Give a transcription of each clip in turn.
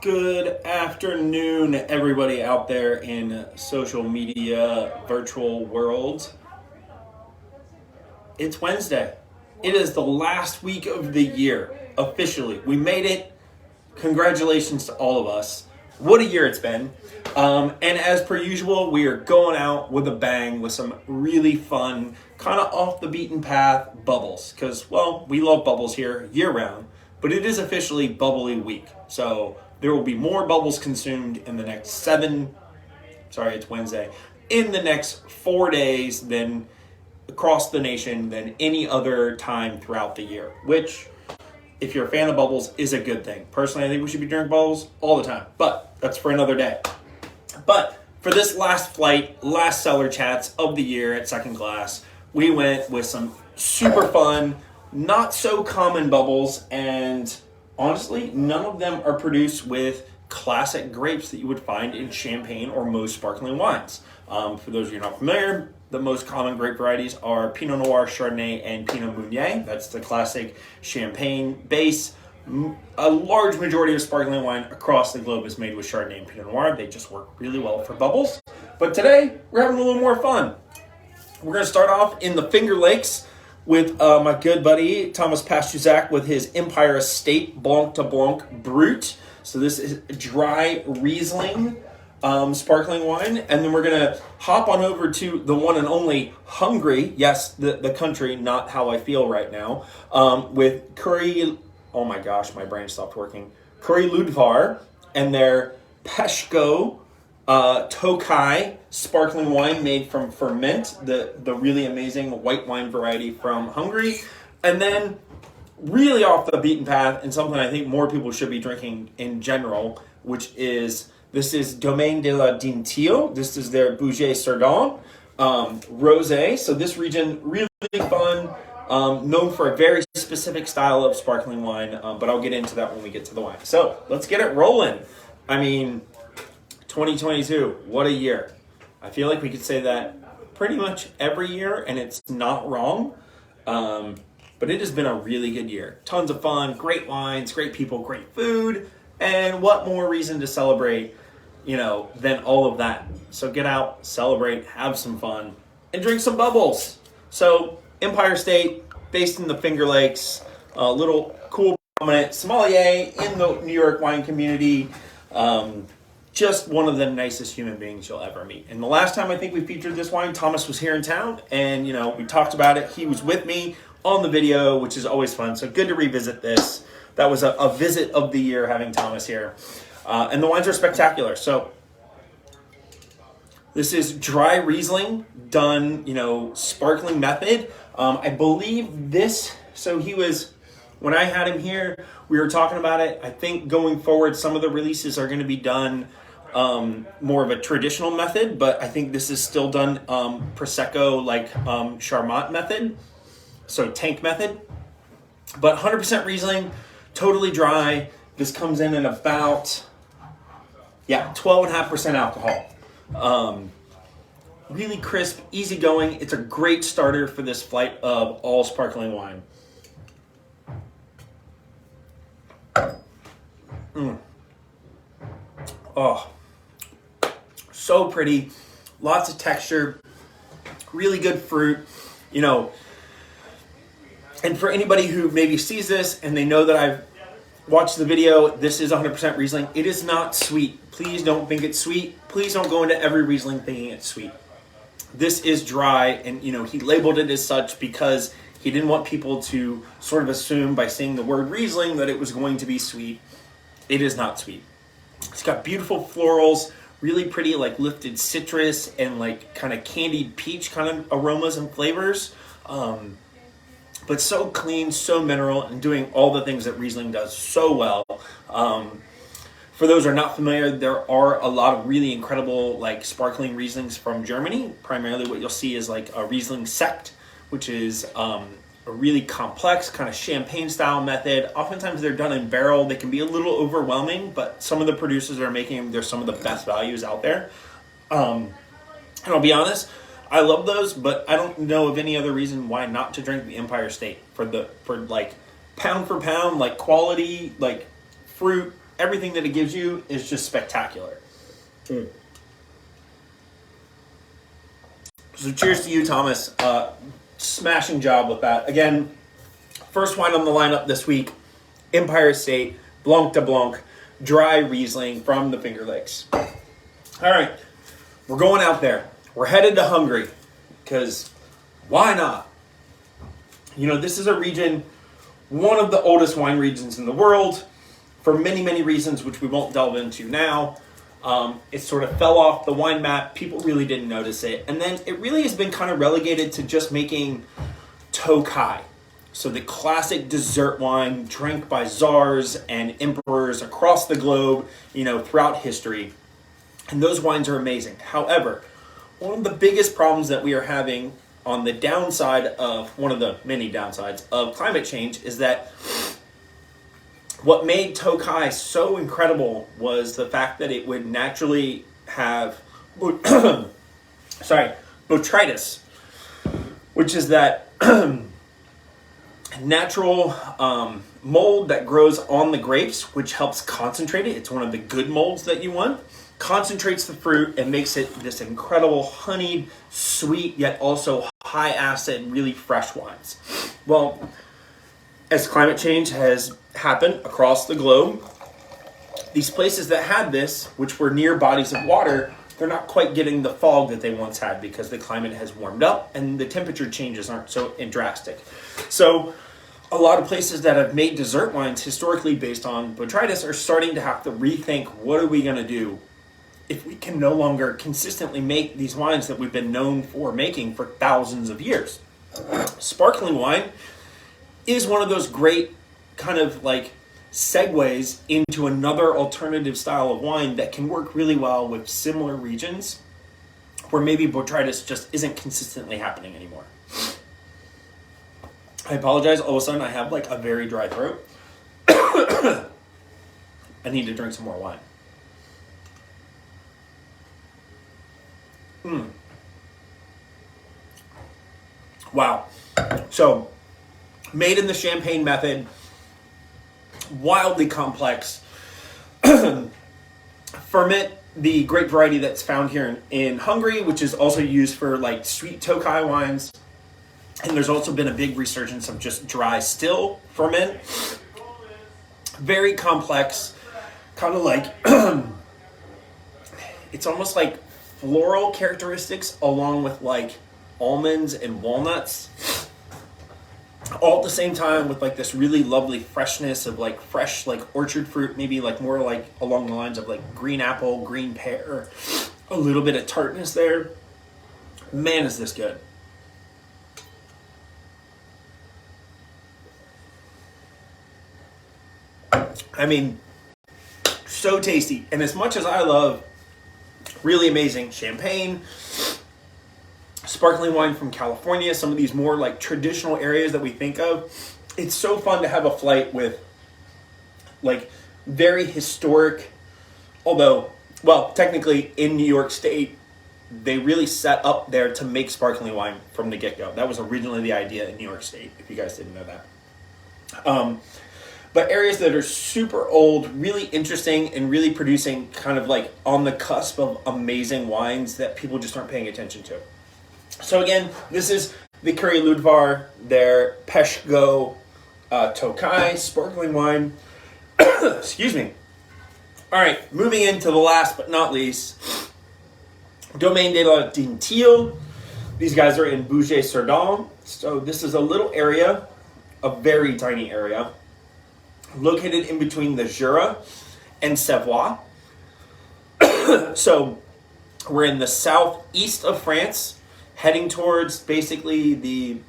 Good afternoon, everybody out there in social media, virtual world. It's Wednesday. It is the last week of the year, officially. We made it. Congratulations to all of us. What a year it's been. And as per usual, we are going out with a bang with some really fun, kind of off the beaten path bubbles. Because, well, we love bubbles here year round, but it is officially bubbly week. So there will be more bubbles consumed in the next it's Wednesday, in the next 4 days than across the nation than any other time throughout the year, which, if you're a fan of bubbles, is a good thing. Personally, I think we should be drinking bubbles all the time, but that's for another day. But for this last flight, last Cellar chats of the year at Second Class, we went with some super fun, not so common bubbles, and honestly, none of them are produced with classic grapes that you would find in champagne or most sparkling wines. For those of you not familiar, the most common grape varieties are Pinot Noir, Chardonnay, and Pinot Meunier. That's the classic champagne base. A large majority of sparkling wine across the globe is made with Chardonnay and Pinot Noir. They just work really well for bubbles. But today, we're having a little more fun. We're going to start off in the Finger Lakes with my good buddy Thomas Pastuzak with his Empire Estate Blanc de Blanc Brut. So this is dry Riesling sparkling wine. And then we're going to hop on over to the one and only Hungary. Yes, the country, not how I feel right now. With oh my gosh, my brain stopped working. Királyudvar and their Pezsgö Tokaji sparkling wine made from ferment, the really amazing white wine variety from Hungary. And then really off the beaten path, and something I think more people should be drinking in general, this is Domaine de la Dentelle. This is their Bugey-Cerdon rosé. So this region, really fun, known for a very specific style of sparkling wine, but I'll get into that when we get to the wine. So let's get it rolling. 2022, what a year. I feel like we could say that pretty much every year, and it's not wrong. But it has been a really good year. Tons of fun, great wines, great people, great food, and what more reason to celebrate, than all of that. So get out, celebrate, have some fun, and drink some bubbles. So Empire State, based in the Finger Lakes, a little cool, prominent sommelier in the New York wine community. Just one of the nicest human beings you'll ever meet. And the last time I think we featured this wine, Thomas was here in town, and we talked about it. He was with me on the video, which is always fun. So good to revisit this. That was a visit of the year having Thomas here. And the wines are spectacular. So this is dry Riesling done, sparkling method. I believe this, when I had him here, we were talking about it. I think going forward, some of the releases are going to be done more of a traditional method, but I think this is still done Prosecco, like Charmat method, so tank method. But 100% Riesling, totally dry. This comes in at about, 12.5% alcohol. Really crisp, easygoing. It's a great starter for this flight of all sparkling wine. Oh, so pretty, lots of texture, really good fruit, and for anybody who maybe sees this and they know that I've watched the video, this is 100% Riesling. It is not sweet. Please don't think it's sweet. Please don't go into every Riesling thinking it's sweet. This is dry, and he labeled it as such because he didn't want people to sort of assume by saying the word Riesling that it was going to be sweet. It is not sweet. It's got beautiful florals, really pretty like lifted citrus and like kind of candied peach kind of aromas and flavors. But so clean, so mineral, and doing all the things that Riesling does so well. For those who are not familiar, there are a lot of really incredible like sparkling Rieslings from Germany. Primarily what you'll see is like a Riesling Sekt, which is a really complex kind of champagne style method. Oftentimes they're done in barrel. They can be a little overwhelming, but some of the producers that are making them, they're some of the best values out there. And I'll be honest, I love those, but I don't know of any other reason why not to drink the Empire State for like pound for pound, like quality, like fruit, everything that it gives you is just spectacular. So cheers to you, Thomas. Smashing job with that. Again, first wine on the lineup this week, Empire Estate, Blanc de Blanc, dry Riesling from the Finger Lakes. All right, we're going out there. We're headed to Hungary, because why not? You know, this is a region, one of the oldest wine regions in the world, for many, many reasons, which we won't delve into now. It sort of fell off the wine map. People really didn't notice it. And then it really has been kind of relegated to just making Tokaji. So the classic dessert wine drank by czars and emperors across the globe, you know, throughout history. And those wines are amazing. However, one of the biggest problems that we are having on the downside of, one of the many downsides of climate change, is that what made Tokaji so incredible was the fact that it would naturally have botrytis, which is that natural mold that grows on the grapes, which helps concentrate it. It's one of the good molds that you want. Concentrates the fruit and makes it this incredible honeyed, sweet, yet also high acid, really fresh wines. Well, as climate change has happened across the globe, these places that had this, which were near bodies of water, they're not quite getting the fog that they once had because the climate has warmed up and the temperature changes aren't so drastic. So a lot of places that have made dessert wines historically based on botrytis are starting to have to rethink, what are we going to do if we can no longer consistently make these wines that we've been known for making for thousands of years. Sparkling wine is one of those great kind of like segues into another alternative style of wine that can work really well with similar regions where maybe botrytis just isn't consistently happening anymore. I apologize, all of a sudden I have like a very dry throat. I need to drink some more wine. Wow. So, made in the champagne method, wildly complex. Ferment the grape variety that's found here in Hungary, which is also used for like sweet Tokaji wines. And there's also been a big resurgence of just dry still ferment. Very complex, kind of like, it's almost like floral characteristics along with like almonds and walnuts, all at the same time with like this really lovely freshness of like fresh like orchard fruit, maybe like more like along the lines of like green apple, green pear, a little bit of tartness there. Man, is this good. I mean, so tasty. And as much as I love really amazing champagne, sparkling wine from California, some of these more like traditional areas that we think of, it's so fun to have a flight with like very historic, although, well, technically in New York State, they really set up there to make sparkling wine from the get-go. That was originally the idea in New York State, if you guys didn't know that. But areas that are super old, really interesting, and really producing kind of like on the cusp of amazing wines that people just aren't paying attention to. So again, this is the Királyudvar, their Pezsgö Tokaji sparkling wine. Excuse me. All right, moving into the last but not least, Domaine de la Dentelle. These guys are in Bugey-Cerdon. So this is a little area, a very tiny area, located in between the Jura and Savoie. So we're in the southeast of France, heading towards basically the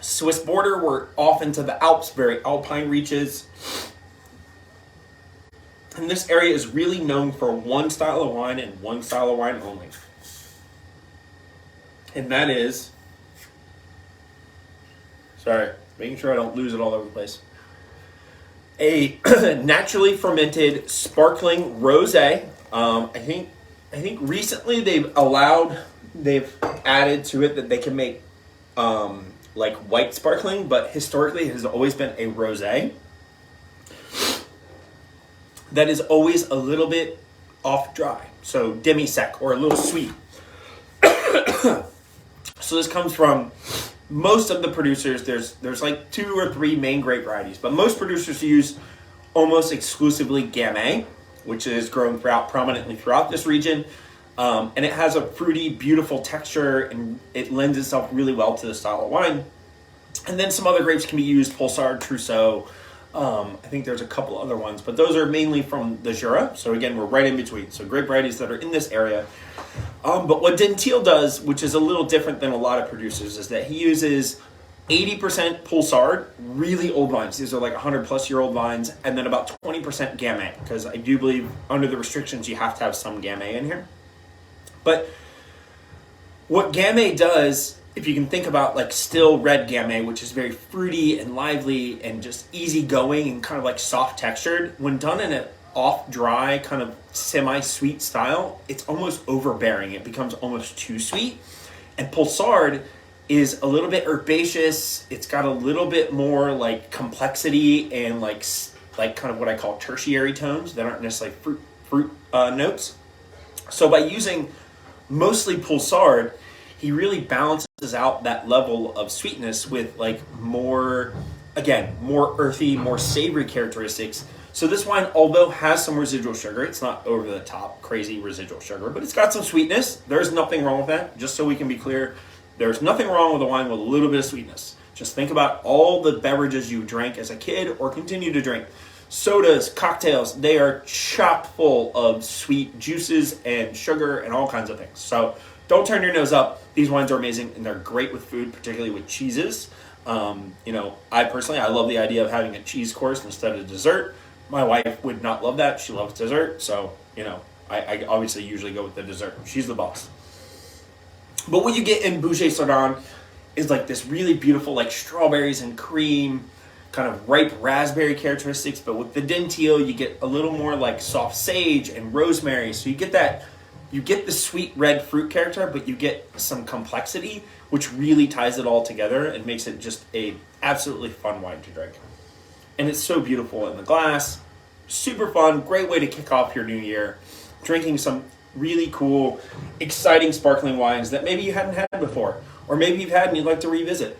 Swiss border. We're off into the Alps, very alpine reaches. And this area is really known for one style of wine and one style of wine only. And that is, sorry, making sure I don't lose it all over the place, a naturally fermented sparkling rosé. I think recently they've added to it that they can make like white sparkling, but historically it has always been a rosé. that is always a little bit off dry. So demi-sec, or a little sweet. So this comes from most of the producers. There's like 2 or 3 main grape varieties, but most producers use almost exclusively Gamay, which is grown prominently throughout this region. And it has a fruity, beautiful texture, and it lends itself really well to the style of wine. And then some other grapes can be used, Pulsar, Trousseau. I think there's a couple other ones, but those are mainly from the Jura. So again, we're right in between. So grape varieties that are in this area. But what Dentelle does, which is a little different than a lot of producers, is that he uses 80% Pulsar, really old vines. These are like 100-plus-year-old vines, and then about 20% Gamay, because I do believe under the restrictions you have to have some Gamay in here. But what Gamay does, if you can think about like still red Gamay, which is very fruity and lively and just easygoing and kind of like soft textured, when done in an off dry kind of semi-sweet style, it's almost overbearing. It becomes almost too sweet. And Pulsar is a little bit herbaceous. It's got a little bit more like complexity and like kind of what I call tertiary tones that aren't necessarily fruit notes. So by using mostly Pulsar, he really balances out that level of sweetness with like more earthy, more savory characteristics. So this wine, although has some residual sugar, it's not over the top crazy residual sugar, but it's got some sweetness. There's nothing wrong with that. Just so we can be clear, there's nothing wrong with a wine with a little bit of sweetness. Just think about all the beverages you drank as a kid or continue to drink. Sodas, cocktails, they are chock full of sweet juices and sugar and all kinds of things. So don't turn your nose up. These wines are amazing, and they're great with food, particularly with cheeses. I personally love the idea of having a cheese course instead of dessert. My wife would not love that. She loves dessert. So, I obviously usually go with the dessert. She's the boss. But what you get in Bugey-Cerdon is like this really beautiful, like strawberries and cream, kind of ripe raspberry characteristics. But with the Dentelle, you get a little more like soft sage and rosemary. So you get the sweet red fruit character, but you get some complexity, which really ties it all together and makes it just a absolutely fun wine to drink. And it's so beautiful in the glass. Super fun, great way to kick off your new year. Drinking some really cool, exciting sparkling wines that maybe you hadn't had before, or maybe you've had and you'd like to revisit.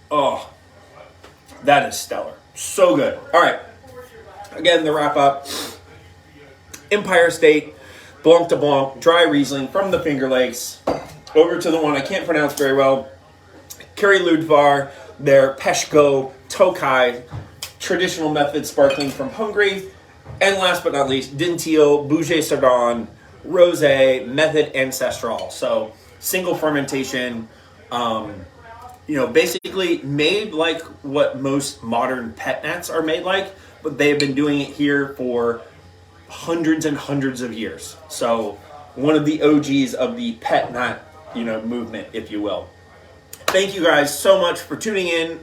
Oh, that is stellar. So good. All right. Again, the wrap up. Empire State, Blanc de Blanc, dry Riesling from the Finger Lakes. Over to the one I can't pronounce very well. Királyudvar, their Pezsgö, Tokaji, traditional method sparkling from Hungary. And last but not least, Dentelle, Bugey-Cerdon, Rosé, method ancestral. So single fermentation, basically made like what most modern pet nats are made like, but they have been doing it here for hundreds and hundreds of years. So one of the OGs of the pet nat, movement, if you will. Thank you guys so much for tuning in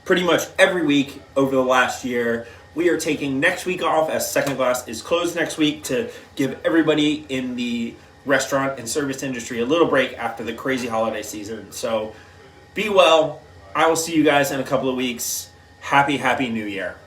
pretty much every week over the last year. We are taking next week off as Second Glass is closed next week to give everybody in the restaurant and service industry a little break after the crazy holiday season. So be well. I will see you guys in a couple of weeks. Happy New Year.